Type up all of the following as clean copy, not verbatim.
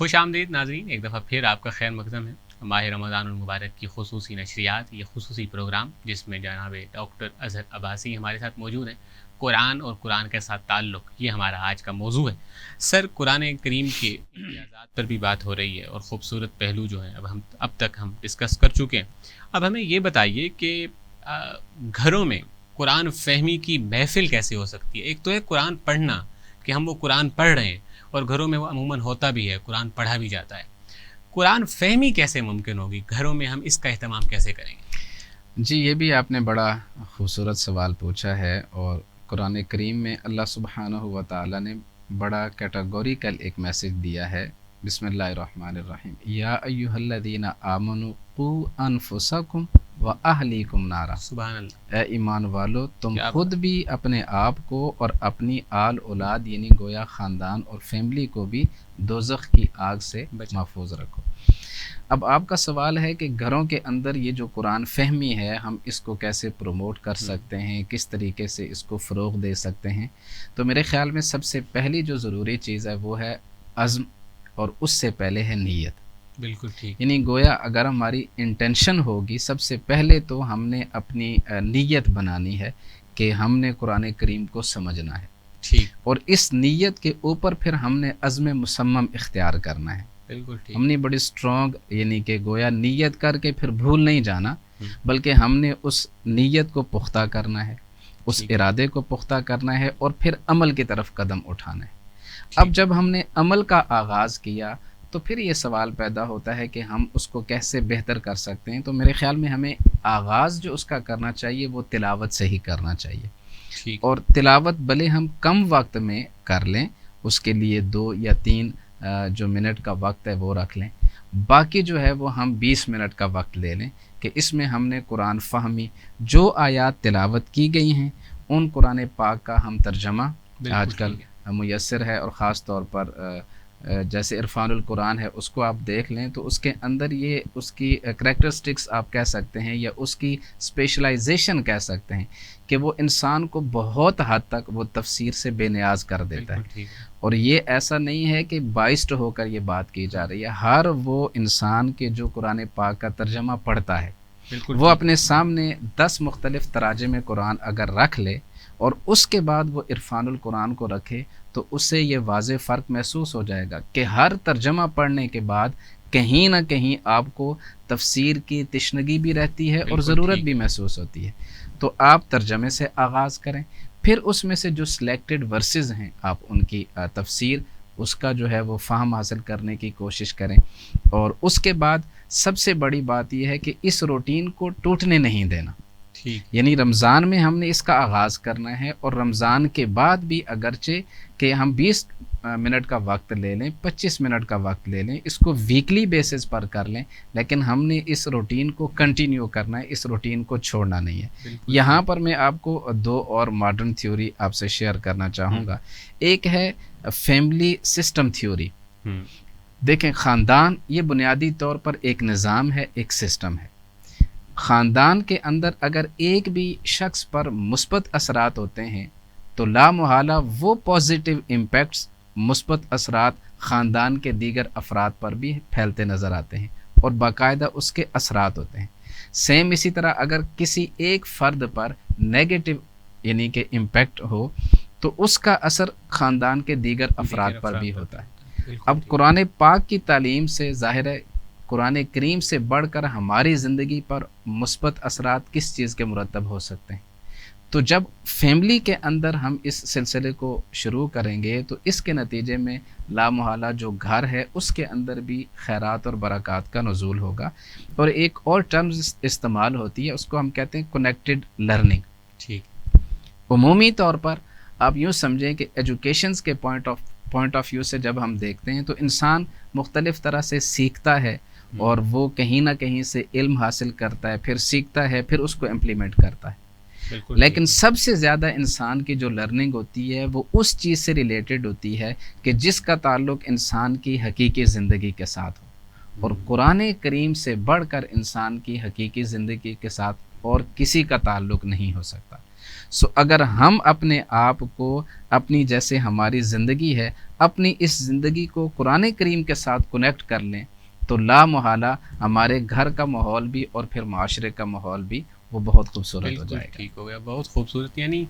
خوش آمدید ناظرین، ایک دفعہ پھر آپ کا خیر مقدم ہے ماہ رمضان المبارک کی خصوصی نشریات، یہ خصوصی پروگرام جس میں جناب ڈاکٹر اظہر عباسی ہمارے ساتھ موجود ہیں۔ قرآن اور قرآن کے ساتھ تعلق، یہ ہمارا آج کا موضوع ہے۔ سر، قرآن کریم کے امتیازات پر بھی بات ہو رہی ہے اور خوبصورت پہلو جو ہیں اب تک ہم ڈسکس کر چکے ہیں۔ اب ہمیں یہ بتائیے کہ گھروں میں قرآن فہمی کی محفل کیسے ہو سکتی ہے؟ ایک تو ہے قرآن پڑھنا، کہ ہم وہ قرآن پڑھ رہے ہیں اور گھروں میں وہ عموماً ہوتا بھی ہے، قرآن پڑھا بھی جاتا ہے۔ قرآن فہمی کیسے ممکن ہوگی گھروں میں؟ ہم اس کا اہتمام کیسے کریں گے؟ جی، یہ بھی آپ نے بڑا خوبصورت سوال پوچھا ہے، اور قرآن کریم میں اللہ سبحانہ و تعالیٰ نے بڑا کیٹاگوریکل ایک میسج دیا ہے۔ بسم اللہ الرحمن الرحیم، یا ایہا الذین آمنوا قوا انفسکم و اہلیکم نارا۔ سبحان اللہ۔ اے ایمان والو، تم خود بھی اپنے آپ کو اور اپنی آل اولاد یعنی گویا خاندان اور فیملی کو بھی دوزخ کی آگ سے محفوظ رکھو۔ اب آپ کا سوال ہے کہ گھروں کے اندر یہ جو قرآن فہمی ہے، ہم اس کو کیسے پروموٹ کر سکتے ہیں، کس طریقے سے اس کو فروغ دے سکتے ہیں؟ تو میرے خیال میں سب سے پہلی جو ضروری چیز ہے وہ ہے عزم، اور اس سے پہلے ہے نیت۔ بالکل ٹھیک۔ یعنی گویا اگر ہماری انٹینشن ہوگی، سب سے پہلے تو ہم نے اپنی نیت بنانی ہے کہ ہم نے قرآن کریم کو سمجھنا ہے، ٹھیک، اور اس نیت کے اوپر پھر ہم نے عزم مصمم اختیار کرنا ہے۔ بالکل ٹھیک۔ ہم نے بڑی اسٹرانگ یعنی کہ گویا نیت کر کے پھر بھول نہیں جانا، بلکہ ہم نے اس نیت کو پختہ کرنا ہے، اس ارادے کو پختہ کرنا ہے، اور پھر عمل کی طرف قدم اٹھانا ہے۔ اب جب ہم نے عمل کا آغاز کیا تو پھر یہ سوال پیدا ہوتا ہے کہ ہم اس کو کیسے بہتر کر سکتے ہیں۔ تو میرے خیال میں ہمیں آغاز جو اس کا کرنا چاہیے وہ تلاوت سے ہی کرنا چاہیے، اور تلاوت بھلے ہم کم وقت میں کر لیں، اس کے لیے 2 یا 3 جو منٹ کا وقت ہے وہ رکھ لیں، باقی جو ہے وہ ہم 20 منٹ کا وقت لے لیں کہ اس میں ہم نے قرآن فہمی، جو آیات تلاوت کی گئی ہیں ان قرآن پاک کا ہم ترجمہ آج کل میسر ہے، اور خاص طور پر جیسے عرفان القرآن ہے، اس کو آپ دیکھ لیں تو اس کے اندر یہ اس کی کریکٹرسٹکس آپ کہہ سکتے ہیں یا اس کی اسپیشلائزیشن کہہ سکتے ہیں کہ وہ انسان کو بہت حد تک وہ تفسیر سے بے نیاز کر دیتا ہے۔ اور یہ ایسا نہیں ہے کہ بائسڈ ہو کر یہ بات کی جا رہی ہے، ہر وہ انسان کے جو قرآن پاک کا ترجمہ پڑھتا ہے وہ اپنے سامنے 10 مختلف تراجم قرآن اگر رکھ لے اور اس کے بعد وہ عرفان القرآن کو رکھے تو اس سے یہ واضح فرق محسوس ہو جائے گا کہ ہر ترجمہ پڑھنے کے بعد کہیں نہ کہیں آپ کو تفسیر کی تشنگی بھی رہتی ہے اور ضرورت بھی محسوس ہوتی ہے۔ تو آپ ترجمے سے آغاز کریں، پھر اس میں سے جو سلیکٹڈ ورسز ہیں آپ ان کی تفسیر، اس کا جو ہے وہ فہم حاصل کرنے کی کوشش کریں، اور اس کے بعد سب سے بڑی بات یہ ہے کہ اس روٹین کو ٹوٹنے نہیں دینا۔ یعنی رمضان میں ہم نے اس کا آغاز کرنا ہے، اور رمضان کے بعد بھی اگرچہ کہ ہم 20 منٹ کا وقت لے لیں، 25 منٹ کا وقت لے لیں، اس کو ویکلی بیسس پر کر لیں، لیکن ہم نے اس روٹین کو کنٹینیو کرنا ہے، اس روٹین کو چھوڑنا نہیں ہے۔ یہاں پر میں آپ کو 2 اور ماڈرن تھیوری آپ سے شیئر کرنا چاہوں گا۔ ایک ہے فیملی سسٹم تھیوری۔ دیکھیں، خاندان یہ بنیادی طور پر ایک نظام ہے، ایک سسٹم ہے۔ خاندان کے اندر اگر ایک بھی شخص پر مثبت اثرات ہوتے ہیں تو لا محالہ وہ پازیٹیو امپیکٹس، مثبت اثرات خاندان کے دیگر افراد پر بھی پھیلتے نظر آتے ہیں اور باقاعدہ اس کے اثرات ہوتے ہیں۔ سیم اسی طرح اگر کسی ایک فرد پر نیگیٹو یعنی کہ امپیکٹ ہو تو اس کا اثر خاندان کے دیگر افراد پر بھی ہوتا ہے۔ اب قرآن پاک کی تعلیم سے ظاہر ہے قرآن کریم سے بڑھ کر ہماری زندگی پر مثبت اثرات کس چیز کے مرتب ہو سکتے ہیں؟ تو جب فیملی کے اندر ہم اس سلسلے کو شروع کریں گے تو اس کے نتیجے میں لا محالہ جو گھر ہے اس کے اندر بھی خیرات اور برکات کا نزول ہوگا۔ اور ایک اور ٹرمز استعمال ہوتی ہے، اس کو ہم کہتے ہیں کنیکٹڈ لرننگ۔ ٹھیک، عمومی طور پر آپ یوں سمجھیں کہ ایجوکیشنز کے پوائنٹ آف ویو سے جب ہم دیکھتے ہیں تو انسان مختلف طرح سے سیکھتا ہے، اور وہ کہیں نہ کہیں سے علم حاصل کرتا ہے، پھر سیکھتا ہے، پھر اس کو امپلیمنٹ کرتا ہے۔ لیکن سب سے زیادہ انسان کی جو لرننگ ہوتی ہے وہ اس چیز سے ریلیٹڈ ہوتی ہے کہ جس کا تعلق انسان کی حقیقی زندگی کے ساتھ ہو، اور قرآن کریم سے بڑھ کر انسان کی حقیقی زندگی کے ساتھ اور کسی کا تعلق نہیں ہو سکتا۔ اگر ہم اپنے آپ کو اپنی جیسے ہماری زندگی ہے اپنی اس زندگی کو قرآن کریم کے ساتھ کنیکٹ کر لیں تو لا محالہ ہمارے گھر کا ماحول بھی اور پھر معاشرے کا ماحول بھی وہ بہت خوبصورت ہو جائے گا. ٹھیک ہو گیا, بہت خوبصورت. یعنی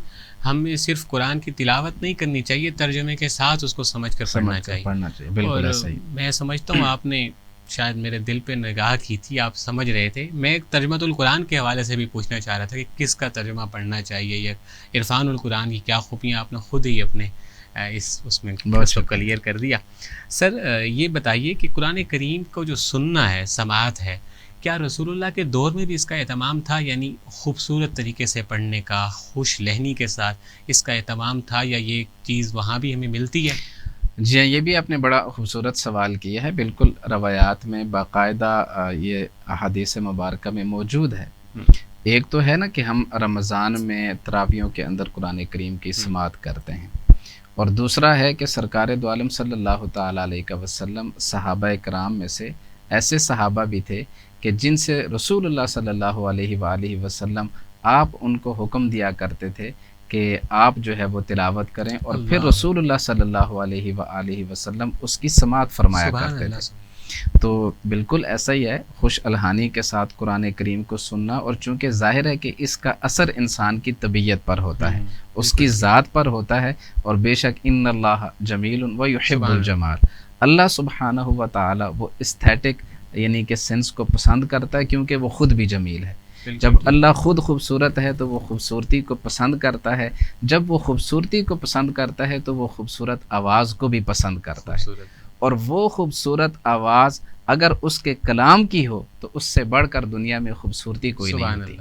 ہمیں صرف قرآن کی تلاوت نہیں کرنی چاہیے, ترجمے کے ساتھ اس کو سمجھ کر پڑھنا چاہیے. بالکل ایسا ہی. میں سمجھتا ہوں آپ نے شاید میرے دل پہ نگاہ کی تھی, آپ سمجھ رہے تھے. میں ایک ترجمۃ القرآن کے حوالے سے بھی پوچھنا چاہ رہا تھا کہ کس کا ترجمہ پڑھنا چاہیے, یا عرفان القرآن کی کیا خوبیاں آپ نے خود ہی اپنے اس میں کلیئر کر دیا. سر یہ بتائیے کہ قرآن کریم کو جو سننا ہے, سماعت ہے, کیا رسول اللہ کے دور میں بھی اس کا اہتمام تھا؟ یعنی خوبصورت طریقے سے پڑھنے کا, خوش لہنی کے ساتھ اس کا اہتمام تھا, یا یہ چیز وہاں بھی ہمیں ملتی ہے؟ جی ہاں, یہ بھی آپ نے بڑا خوبصورت سوال کیا ہے. بالکل روایات میں باقاعدہ یہ احادیث مبارکہ میں موجود ہے. ایک تو ہے نا کہ ہم رمضان میں تراویحوں کے اندر قرآن کریم کی سماعت کرتے ہیں, اور دوسرا ہے کہ سرکار دو عالم صلی اللہ تعالیٰ علیہ وسلم صحابہ کرام میں سے ایسے صحابہ بھی تھے کہ جن سے رسول اللہ صلی اللہ علیہ وآلہ وسلم آپ ان کو حکم دیا کرتے تھے کہ آپ جو ہے وہ تلاوت کریں, اور پھر رسول اللہ صلی اللہ علیہ وآلہ وسلم اس کی سماعت فرمایا کرتے تھے. تو بالکل ایسا ہی ہے, خوش الحانی کے ساتھ قرآن کریم کو سننا, اور چونکہ ظاہر ہے کہ اس کا اثر انسان کی طبیعت پر ہوتا ہے, اس کی ذات پر ہوتا ہے. اور بے شک ان اللہ جمیل و یحب الجمال, اللہ سبحانہ و تعالی وہ استھیٹک یعنی کہ سینس کو پسند کرتا ہے, کیونکہ وہ خود بھی جمیل ہے. جب اللہ خود خوبصورت ہے تو وہ خوبصورتی کو پسند کرتا ہے. جب وہ خوبصورتی کو پسند کرتا ہے تو وہ خوبصورت آواز کو بھی پسند کرتا ہے, اور وہ خوبصورت آواز اگر اس کے کلام کی ہو تو اس سے بڑھ کر دنیا میں خوبصورتی کوئی نہیں ہوتی.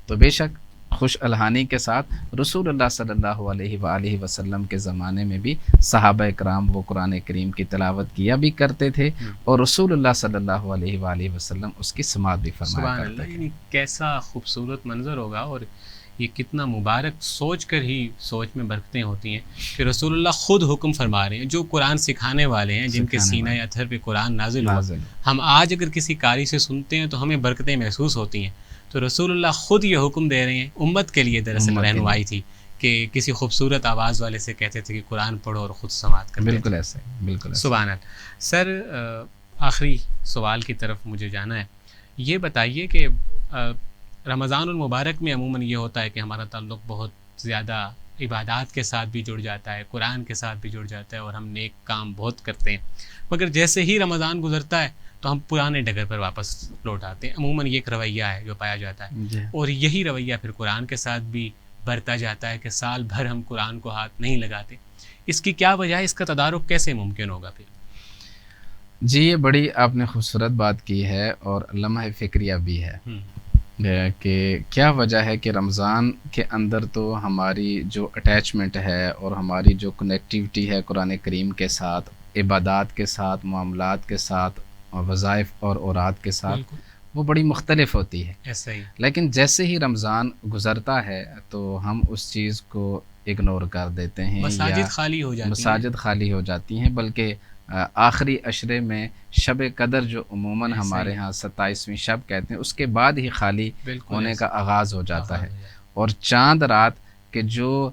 تو بے شک خوش الحانی کے ساتھ رسول اللہ صلی اللہ علیہ وآلہ وسلم کے زمانے میں بھی صحابہ کرام وہ قرآن کریم کی تلاوت کیا بھی کرتے تھے, اور رسول اللہ صلی اللہ علیہ وآلہ وسلم اس کی سماعت بھی فرمایا کرتے تھے. یعنی کیسا خوبصورت منظر ہوگا, اور یہ کتنا مبارک, سوچ کر ہی سوچ میں برکتیں ہوتی ہیں کہ رسول اللہ خود حکم فرما رہے ہیں, جو قرآن سکھانے والے ہیں, جن کے سینہ اتھر پہ قرآن نازل ہوا. ہم آج اگر کسی قاری سے سنتے ہیں تو ہمیں برکتیں محسوس ہوتی ہیں, تو رسول اللہ خود یہ حکم دے رہے ہیں. امت کے لیے دراصل رہنمائی تھی کہ کسی خوبصورت آواز والے سے کہتے تھے کہ قرآن پڑھو اور خود سماعت کرتے. بالکل ایسے, بالکل سبحان اللہ. سر آخری سوال کی طرف مجھے جانا ہے. یہ بتائیے کہ رمضان المبارک میں عموماً یہ ہوتا ہے کہ ہمارا تعلق بہت زیادہ عبادات کے ساتھ بھی جڑ جاتا ہے, قرآن کے ساتھ بھی جڑ جاتا ہے, اور ہم نیک کام بہت کرتے ہیں. مگر جیسے ہی رمضان گزرتا ہے تو ہم پرانے ڈگر پر واپس لوٹ آتے ہیں. عموماً یہ ایک رویہ ہے جو پایا جاتا ہے, اور یہی رویہ پھر قرآن کے ساتھ بھی برتا جاتا ہے کہ سال بھر ہم قرآن کو ہاتھ نہیں لگاتے. اس کی کیا وجہ ہے؟ اس کا تدارک کیسے ممکن ہوگا پھر؟ جی یہ بڑی آپ نے خوبصورت بات کی ہے, اور لمحہ فکریہ بھی ہے کہ کیا وجہ ہے کہ رمضان کے اندر تو ہماری جو اٹیچمنٹ ہے اور ہماری جو کنیکٹیوٹی ہے قرآن کریم کے ساتھ, عبادات کے ساتھ, معاملات کے ساتھ, وظائف اور اوراد کے ساتھ, وہ بڑی مختلف ہوتی ہے. ایسا ہی. لیکن جیسے ہی رمضان گزرتا ہے تو ہم اس چیز کو اگنور کر دیتے ہیں, مساجد خالی ہو جاتی ہیں, مساجد خالی ہو جاتی ہیں. بلکہ آخری عشرے میں شب قدر جو عموماً ہمارے ہاں 27ویں شب کہتے ہیں, اس کے بعد ہی خالی ہونے کا آغاز ہو جاتا ہے. اور چاند رات کے جو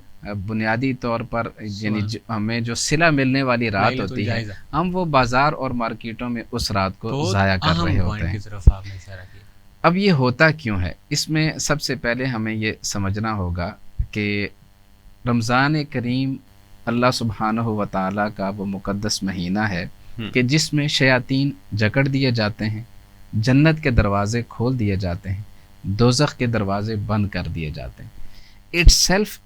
بنیادی طور پر یعنی ہمیں جو صلہ ملنے والی رات ہوتی ہے, ہم وہ بازار اور مارکیٹوں میں اس رات کو ضائع کر رہے ہوتے ہیں. اب یہ ہوتا کیوں ہے؟ اس میں سب سے پہلے ہمیں یہ سمجھنا ہوگا کہ رمضان کریم اللہ سبحانہ و تعالیٰ کا وہ مقدس مہینہ ہے کہ جس میں شیاطین جکڑ دیے جاتے ہیں, جنت کے دروازے کھول دیے جاتے ہیں, دوزخ کے دروازے بند کر دیے جاتے ہیں. اٹ سیلف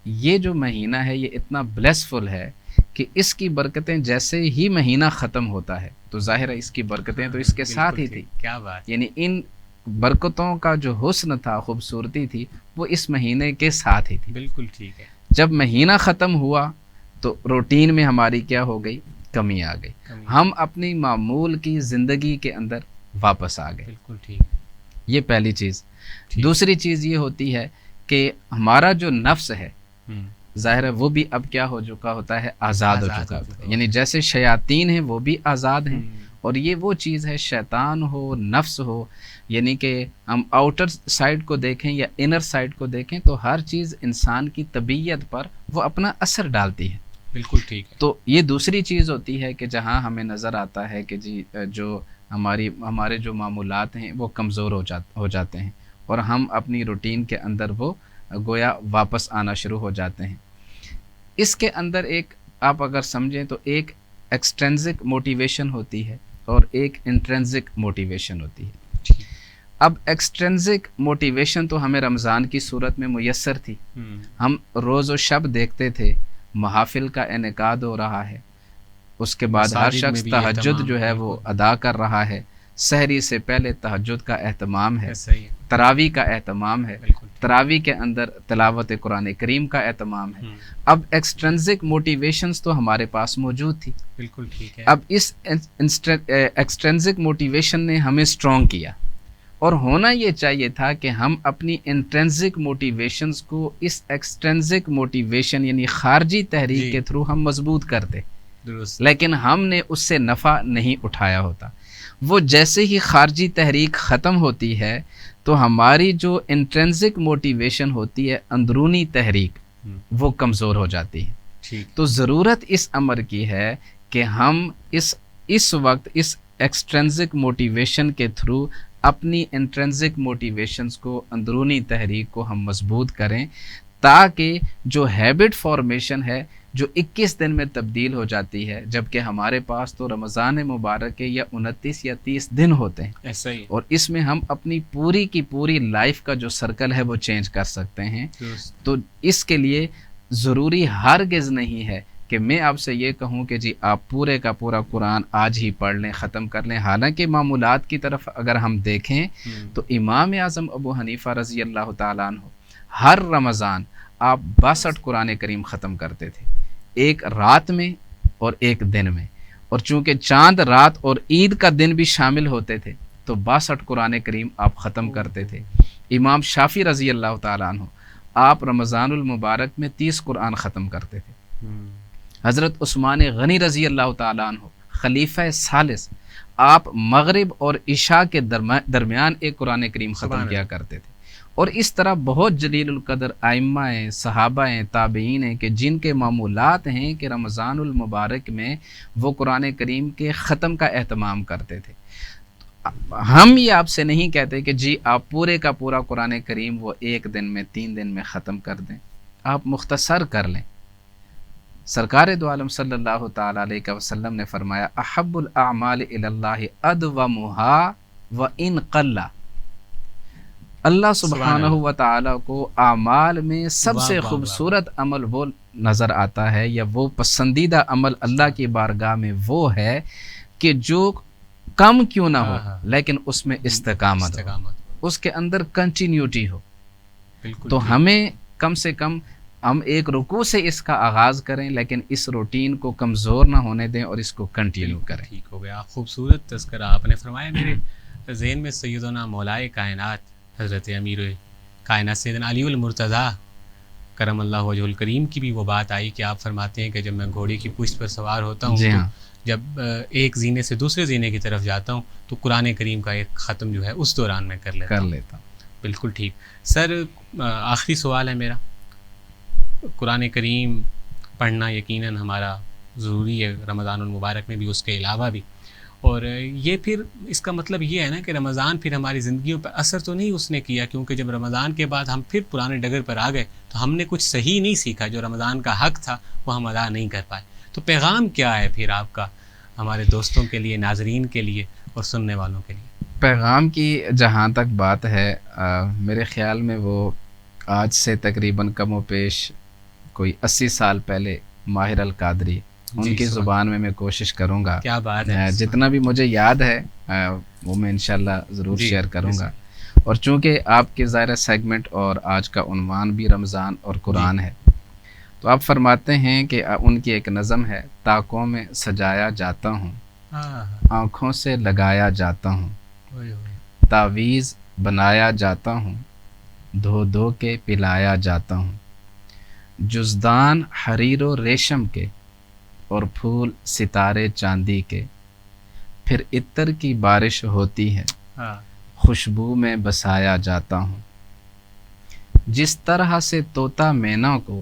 یہ جو مہینہ ہے یہ اتنا بلیسفل ہے کہ اس کی برکتیں جیسے ہی مہینہ ختم ہوتا ہے تو ظاہر ہے اس کی برکتیں تو اس کے ساتھ ہی تھی. کیا بات! یعنی ان برکتوں کا جو حسن تھا, خوبصورتی تھی, وہ اس مہینے کے ساتھ ہی تھی. بالکل ٹھیک ہے. جب مہینہ ختم ہوا تو روٹین میں ہماری کیا ہو گئی؟ کمی آ گئی. ہم اپنی معمول کی زندگی کے اندر واپس آ گئے. بالکل ٹھیک. یہ پہلی چیز. دوسری چیز یہ ہوتی ہے کہ ہمارا جو نفس ہے ظاہر ہے وہ بھی اب کیا ہو چکا ہوتا ہے؟ آزاد ہو چکا ہوتا ہے. یعنی جیسے شیاطین ہیں وہ بھی آزاد ہیں, اور یہ وہ چیز ہے شیطان ہو, نفس ہو, یعنی کہ ہم آؤٹر سائڈ کو دیکھیں یا انر سائڈ کو دیکھیں تو ہر چیز انسان کی طبیعت پر وہ اپنا اثر ڈالتی ہے. بالکل ٹھیک ہے. تو یہ دوسری چیز ہوتی ہے کہ جہاں ہمیں نظر آتا ہے کہ جی جو ہمارے جو معمولات ہیں وہ کمزور ہو جاتے ہیں اور ہم اپنی روٹین کے اندر وہ گویا واپس آنا شروع ہو جاتے ہیں. اس کے اندر ایک آپ اگر سمجھیں تو ایک ایکسٹرنزک موٹیویشن ہوتی ہے اور ایک انٹرنزک موٹیویشن ہوتی ہے. اب ایکسٹرنزک موٹیویشن تو ہمیں رمضان کی صورت میں میسر تھی. ہم روز و شب دیکھتے تھے محافل کا انعقاد ہو رہا ہے, اس کے بعد ہر شخص تہجد جو ہے وہ ادا کر رہا ہے, سحری سے پہلے تہجد کا اہتمام ہے, تراویح کا اہتمام ہے, تراویح کے اندر تلاوت قرآن کریم کا اہتمام ہے. اب ایکسٹرنزک موٹیویشنز تو ہمارے پاس موجود تھی. بالکل ٹھیک ہے. اب اس ایکسٹرنزک موٹیویشن نے ہمیں اسٹرانگ کیا اور ہونا یہ چاہیے تھا کہ ہم اپنی انٹرنزک موٹیویشنز کو اس ایکسٹرنزک موٹیویشن یعنی خارجی تحریک کے تھرو ہم مضبوط کرتے, لیکن ہم نے اس سے نفع نہیں اٹھایا ہوتا. وہ جیسے ہی خارجی تحریک ختم ہوتی ہے تو ہماری جو انٹرنزک موٹیویشن ہوتی ہے اندرونی تحریک وہ کمزور ہو جاتی ہے. تو ضرورت اس امر کی ہے کہ ہم اس وقت اس ایکسٹرنزک موٹیویشن کے تھرو اپنی انٹرنزک موٹیویشنز کو اندرونی تحریک کو ہم مضبوط کریں, تاکہ جو ہیبٹ فارمیشن ہے جو 21 دن میں تبدیل ہو جاتی ہے, جبکہ ہمارے پاس تو رمضان مبارک کے یا 29 یا 30 دن ہوتے ہیں, ایسا ہی, اور اس میں ہم اپنی پوری کی پوری لائف کا جو سرکل ہے وہ چینج کر سکتے ہیں. تو اس کے لیے ضروری ہرگز نہیں ہے کہ میں آپ سے یہ کہوں کہ جی آپ پورے کا پورا قرآن آج ہی پڑھ لیں, ختم کر لیں. حالانکہ معمولات کی طرف اگر ہم دیکھیں تو امام اعظم ابو حنیفہ رضی اللہ تعالیٰ عنہ ہر رمضان آپ 62 قرآن کریم ختم کرتے تھے, ایک رات میں اور ایک دن میں, اور چونکہ چاند رات اور عید کا دن بھی شامل ہوتے تھے تو 62 قرآن کریم آپ ختم کرتے تھے. امام شافعی رضی اللہ تعالیٰ عنہ آپ رمضان المبارک میں 30 قرآن ختم کرتے تھے. حضرت عثمان غنی رضی اللہ تعالیٰ عنہ خلیفہ ثالث آپ مغرب اور عشاء کے درمیان ایک قرآن کریم ختم کیا کرتے تھے. اور اس طرح بہت جلیل القدر ائمہ ہیں, صحابہ ہیں, تابعین ہیں کہ جن کے معمولات ہیں کہ رمضان المبارک میں وہ قرآن کریم کے ختم کا اہتمام کرتے تھے. ہم یہ آپ سے نہیں کہتے کہ جی آپ پورے کا پورا قرآن کریم وہ ایک دن میں 3 دن میں ختم کر دیں, آپ مختصر کر لیں. سرکار دو عالم صلی اللہ تعالی علیہ وسلم نے فرمایا احب الاعمال الی اللہ ادومها وان قل. اللہ سبحانہ و تعالی کو اعمال میں سب سے خوبصورت عمل وہ نظر آتا ہے یا وہ پسندیدہ عمل اللہ کی بارگاہ میں وہ ہے کہ جو کم کیوں نہ ہو لیکن اس میں استقامت ہو, اس کے اندر کنٹینیوٹی ہو. تو ہمیں کم سے کم ہم ایک رکوع سے اس کا آغاز کریں, لیکن اس روٹین کو کمزور نہ ہونے دیں اور اس کو کنٹینیو کریں. ٹھیک ہو گیا, خوبصورت تذکرہ آپ نے فرمایا. میرے ذہن میں سیدنا مولائے کائنات حضرت امیر کائنات سیدنا علی المرتضیٰ کرم اللہ وجہ الکریم کی بھی وہ بات آئی کہ آپ فرماتے ہیں کہ جب میں گھوڑے کی پشت پر سوار ہوتا ہوں تو جب ایک زینے سے دوسرے زینے کی طرف جاتا ہوں تو قرآن کریم کا ایک ختم جو ہے اس دوران میں کر لیتا ہوں. بالکل ٹھیک. سر آخری سوال ہے میرا. قرآن کریم پڑھنا یقیناً ہمارا ضروری ہے رمضان المبارک میں بھی, اس کے علاوہ بھی, اور یہ پھر اس کا مطلب یہ ہے نا کہ رمضان پھر ہماری زندگیوں پر اثر تو نہیں اس نے کیا, کیونکہ جب رمضان کے بعد ہم پھر پرانے ڈگر پر آ گئے تو ہم نے کچھ صحیح نہیں سیکھا, جو رمضان کا حق تھا وہ ہم ادا نہیں کر پائے. تو پیغام کیا ہے پھر آپ کا ہمارے دوستوں کے لیے, ناظرین کے لیے اور سننے والوں کے لیے؟ پیغام کی جہاں تک بات ہے میرے خیال میں وہ آج سے تقریباً کم و پیش کوئی 80 سال پہلے ماہر القادری ان کی زبان میں کوشش کروں گا. کیا بات ہے. جتنا بھی مجھے یاد ہے وہ میں انشاءاللہ ضرور شیئر کروں گا. اور چونکہ آپ کے ظاہر سیگمنٹ اور آج کا عنوان بھی رمضان اور قرآن ہے, تو آپ فرماتے ہیں کہ ان کی ایک نظم ہے, طاقوں میں سجایا جاتا ہوں, آنکھوں سے لگایا جاتا ہوں, تعویذ بنایا جاتا ہوں, دھو دھو کے پلایا جاتا ہوں, جزدان حریر و ریشم کے اور پھول ستارے چاندی کے, پھر عطر کی بارش ہوتی ہے, خوشبو میں بسایا جاتا ہوں. جس طرح سے طوطا مینا کو